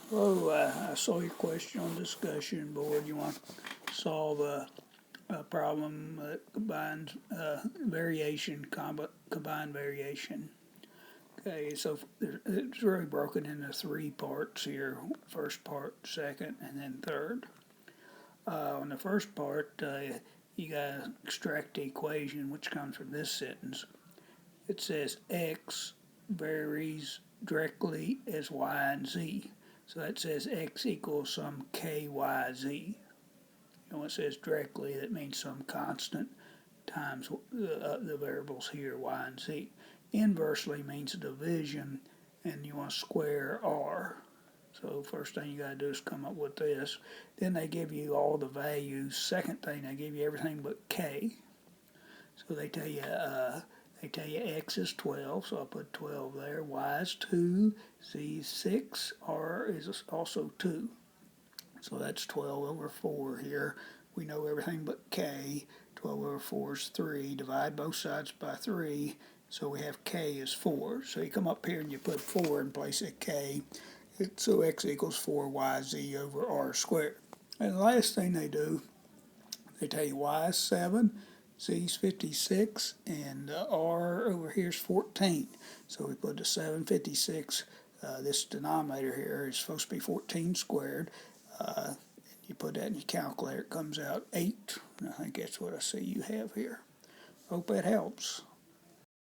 Hello, I saw your question on discussion board. You want to solve a problem that combines combined variation. Okay, so it's really broken into three parts here: first part, second, and then third. On the first part, you got to extract the equation, which comes from this sentence. It says x varies directly as y and z. So that says x equals some k, y, z. When it says directly, that means some constant times the variables here, y and z. Inversely means division, and you want to square r. So first thing you got to do is come up with this. Then they give you all the values. Second thing, they give you everything but k. So they tell you x is 12, so I'll put 12 there. Y is 2, Z is 6, R is also 2. So that's 12 over 4 here. We know everything but K. 12 over 4 is 3. Divide both sides by 3, so we have K is 4. So you come up here and you put 4 in place of K. So X equals 4YZ over R squared. And the last thing they do, they tell you Y is 7. Z is 56, and R over here is 14. So we put the 756. This denominator here is supposed to be 14 squared. You put that in your calculator, it comes out 8. And I think that's what I see you have here. Hope that helps.